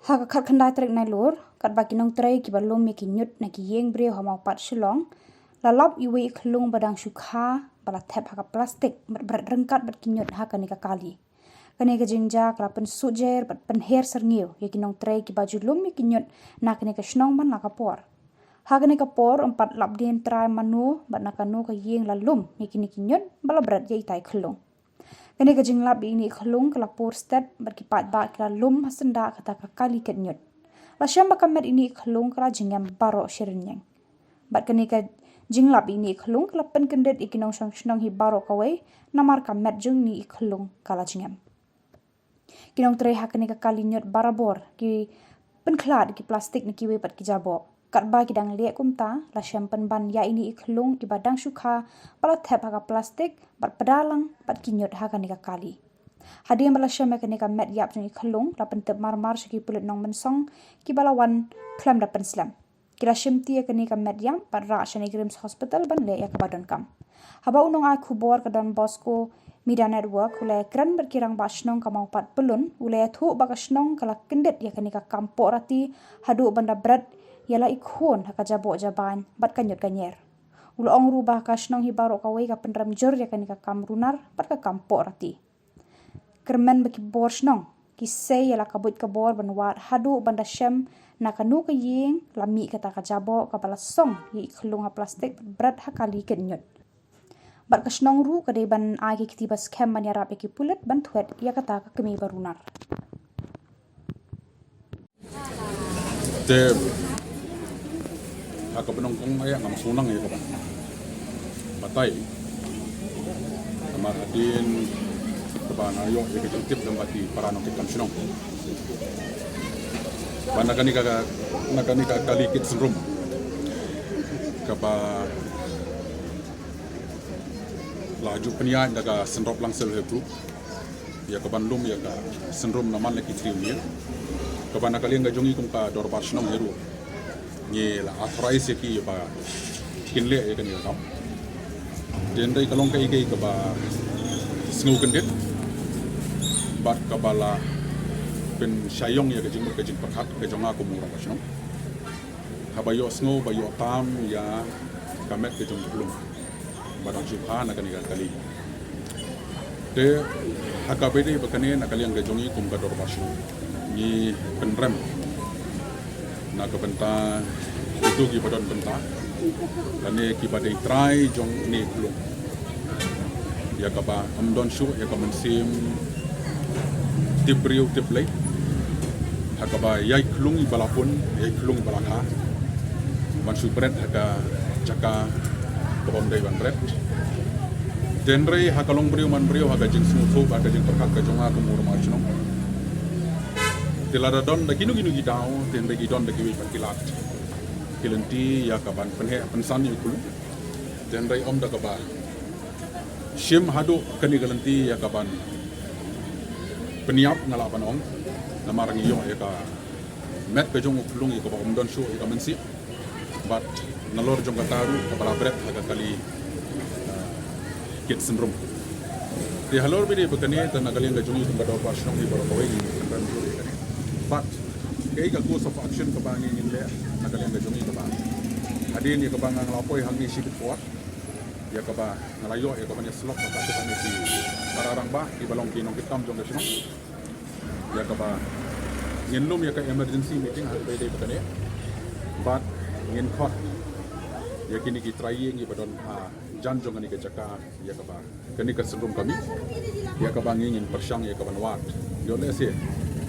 Hak khat khandai trek nai lor kat baki nong trai ki balom mi ki nyut na ki yeng bre hamau pat shilong lalap iwe ikhlung badang shukha bala thep haka plastik bat rengkat bat ki nyut haka ni ka kali kane ka jingja kala pen sujer bat pen her serngeu ye ki nong trai ki baju lum mi ki nyut na kane ka shnong ban na ka por haka ni ka por empat lap dien trai manu bat na kanu ka yeng la lum mi ki ni ki nyut bala brat ye itai khlung kene ka jinglap ini khlung kala por stat bat ki pat ba kala lum hasenda kata ka kali ket nyut la sham bakamet ini khlung kala jingam baro shirinyeng bat kene ka jinglap ini khlung kala pen kendet ikinong shnong hi baro kawai namar ka met jung ni khlung kala jingam kinong tre hakane ka kali nyut barabor ki pen khlad ki plastik ni ki we pat ki jabo katba ki dang le kumta la shempen ban ya ini ikhlung ki badang shukha pala thep haka plastik bat padalang bat ki nyut haka ni ka kali hadim bala sheme ka ni ka met yap jung ikhlung la pen tep mar shiki pulit nong mensong ki balawan klam da pen slam kila shimti ka ni ka met yam pat ra shani grims hospital ban le ya ka badon kam haba unong a khubor ka don bosco media network ule kran berkirang basnong ka mau pat pelun ule thu bakasnong kala kendet ya ka ni ka kampo rati hadu banda bread yala ikhon haka jabo jaban bat kanyut kanyer ulo ong rubah kasnong hi baro ka wei ka penram jor ya kan ka kam runar bat ka kampo rati kermen baki borsnong ki sei yala kabut ka bor banwat hadu banda shem na kanu ka yeng lami kata ka jabo ka bala song hi ikhlung ha plastik brat ha kali kenyut bat kasnong ru ka de ban agi kitibas kem man yarap ki pulet ban thwet ya kata ka kemi barunar te ako penongkong ayak ngam sunang ya kapan batai kamar adin kapan ayo ya kejutip dan bati para nong kitam sunong banakani ka kali kit senrum kapa laju penyan daga senrop langsel itu ya kapan lum ya ka senrum naman lagi triumir kapan nakali nga jongi kum ka dorbar sunong heru ni la authorize ki ba kinle ya kan ya kam den dai kalong kai kai ka ba sngu kendit bat ka bala pen shayong ya ka jing pakhat ka jonga ko mura ba shno habayo sngu bayo tam ya kamet ke jong belum barang jubha na kan kali te hakabede bakane nakali nga jongi kum ka dorbar shno ni penrem na ka benta itu ki badon benta dan ki badai try jong ni belum ya ka ba amdon shu ya ka mensim tibriu tiplay hakaba yai klung balapun yai klung balaka man supret haka jaka bom dai ban red denre hakalong briu man briu haga jing smufu haga jing perkat ka jonga ko mur ma chno tilara don da ginu gidau ten bagi don da kiwi pakilat kilenti ya kaban penhe pensan ni kulu den rai om da kaba shim hadu kani galenti ya kaban peniap ngala panong namarang iyo ya ka met ke jong kulung ya ka om don shu ya mensi but nalor jong kataru kabala bret haga kali kit syndrome di halor bidi bekani tan nagali ga jong tumba do pasong di baro kawai kan juri kan but kay ka course of action ka bangin nile nagaling ga jongi ka ba hadin ya ka bang ang lapoy hangni si puat ya ka ba ngalayo ya ka ba ni slot ka ka ni si pararang ba di balong kinong kitam jong gasino ya ka ba nginlum ya ka emergency meeting hal bede bakane but ngin khot ya kini ki trying ya badon ha jan jong ni ka jaka ya ka ba kani ka sendrum kami ya ka bang ngin persyang ya ka ban wat yo le se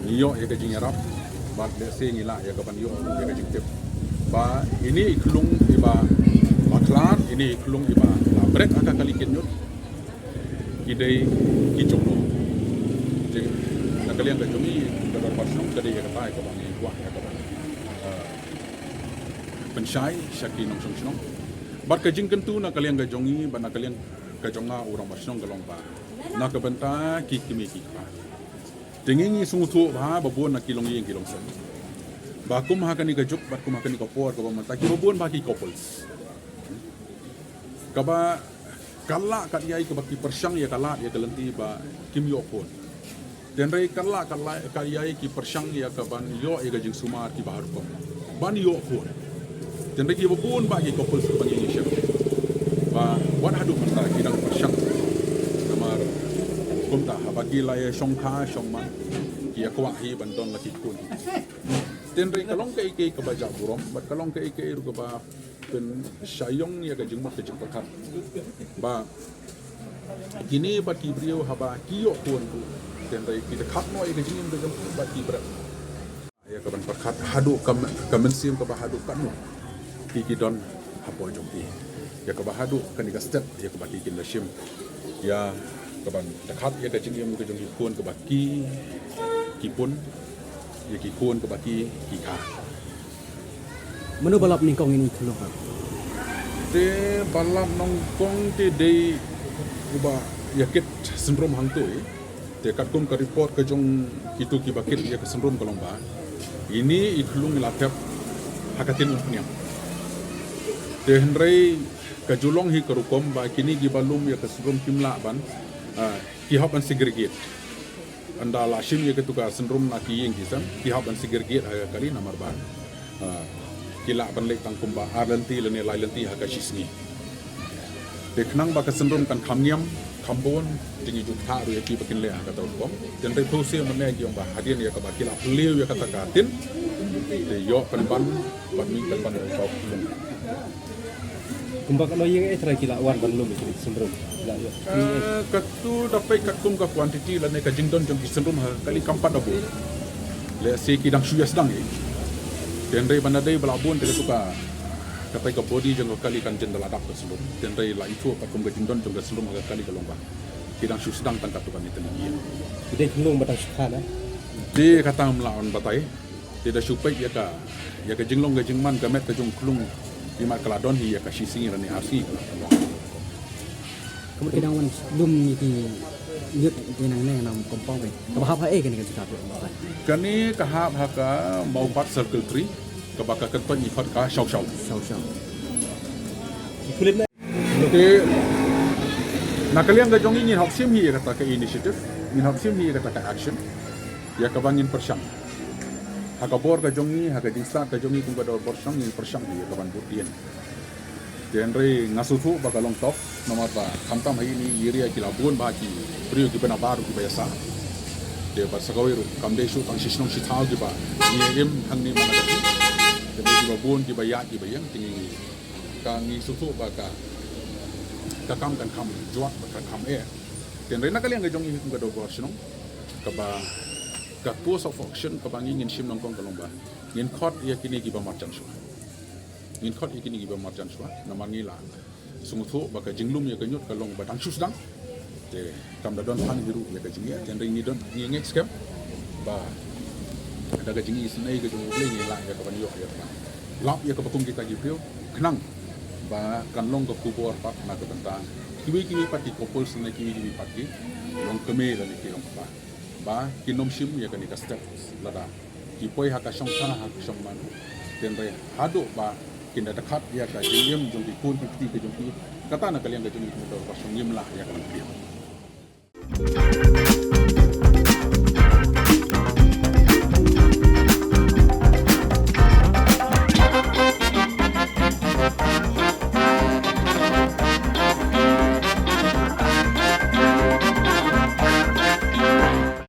yo ya ka jingarap bat le se ngila ya ka ban yo ya ka jingtip ba ini iklung iba baklan ini iklung iba la brek aka kali kenyo idei kijono jadi nak kalian ka jomi ka dar pasung tadi ya ka pai ka bang wah ya ka ban pensyai syaki nong song bat ka jing kentu nak kalian ka jongi ba nak kalian ka jonga urang pasung galong ba nak ka benta ki kimi ki pa tingingi sungtu ba babon na kilong yeng kilong sen ba kum ha kani gajuk ba kum ha kani kopor ka ba mata ki babon ba ki couples ka ba kala ka yai ka ba ki persyang ya kala ya kelenti ba kim yo pon dan rai kala kayai ki persyang ya ka ban yo e gajing sumar ki bahar ko ban yo ko dan rai ki bapun ba ki kopul sebangi ni syek ba wan hadu manta ki dang persyang namar kumta habagi la ya shongkha shongman ki akwa hi ban don la ki kun dan rai kalong kai kai ka baja burom bat kalong kai kai ru ba pen syayong ya gajing mak kejik pakat ba kini bat ki brio haba ki yo kun dan dari kita kat noi ke jingin ke jemput bagi berat ya kaban perkat hadu kamensim ke bahadu kan no ki don hapo jompi ya ke bahadu kan ga step ya ke bagi kin lashim ya kaban dekat ya ke jingin ke jompi kun ke bagi ki pun ya ki kun ke bagi ki ka menu balap ningkong ini keluar de balap nongkong de dei uba yakit sindrom hangtoi te katkum ka report ka jong kitu ki bakit ya ka sindrom kalong ba ini iklung latap hakatin umpnya te hendrai ka julong hi karukom ba kini gi balum ya ka sindrom kimla ban ki haban segregate anda la shim ya ka tuka sindrom na ki yeng kisan ki haban segregate ha kali namar ba kila ban lek tang kumba arlanti lene lailanti ha ka shisni te knang ba ka sindrom kan khamniam Kambon tinggi juta rupiah ki bakin le kata kom dan dari proses mana yang bah hadian ya ke bakil beliau ya kata katin de yo penban min penban kau kumbak no yang terakhir kila wan ban lum itu sembrum la yo katu dapat katum ka kuantiti la ne ka jingdon jong ki sembrum kali kampat abu le se ki dang suya sedang ye dan dari bandai balabun de tuka kata ke body jeng kali kan jendela dak sebelum dan rai la itu pakum ke jindon jeng sebelum kali ke lomba kidang su sedang tangkat tukan itu ni ide kelung batang sukhana di kata melawan batai tidak supai ya ka jenglong ke jengman gamet ke jong kelung lima keladon hi ya ka sising rani arsi kemudian kidang wan lum ni di nyut dinang ne nam kompong be bahap ha kan ka cakap kani kahap haka mau part circle 3 kebaka keton ifat ka shau kulit Okey. Nak kalian ga jong ingin hok sim hi kata ke initiative, ingin hok sim hi kata ke action. Ya ka bangin persyang. Haka bor ka jong ni, haka disa ka jong ni kung kada persyang ni persyang hi ka ban butian. Genre ngasutu ba kalong top nomor ba kamtam hi ni area kilabun ba ki priyo ki bana baru ki biasa. Dia ba sagawiru kamde shu tang shishnong shi thau ki ba ni em hang ni mana jadi ki babun ki bayat ki bayang tingi ka ngi sutu ba ka kam kan kam juat ba kam dan rena kali yang ga jong kung ga do shinong ka ba ka course of action ka bangi ngin shim nong kong kalong ba ngin khot ya kini ki ba marchan shwa ngin khot ya kini ki ba marchan shwa na mangi la sumutu ba ka jinglum ya ka nyut kalong ba tang shusdang te kam da don han hiru ya ka jingi dan ring ni don ngi ngek scam ba daga jingi sinai ke jong boleh ni lah ya ka ban yo ya ka lap ya ka pakum kita gipriu kenang ba kan long ka kubor pat na ka tanta kiwi pati kopol sinai kiwi pati long keme la ni ki long pa ba kinom shim ya ka ni ka step lada ki poi ha ka shong kana ha ka shong man den re hado ba kinda dekat ya ka jingim jong di kun piti ke jong ki kata na kalian ka jong ni ka shong yim lah ya ka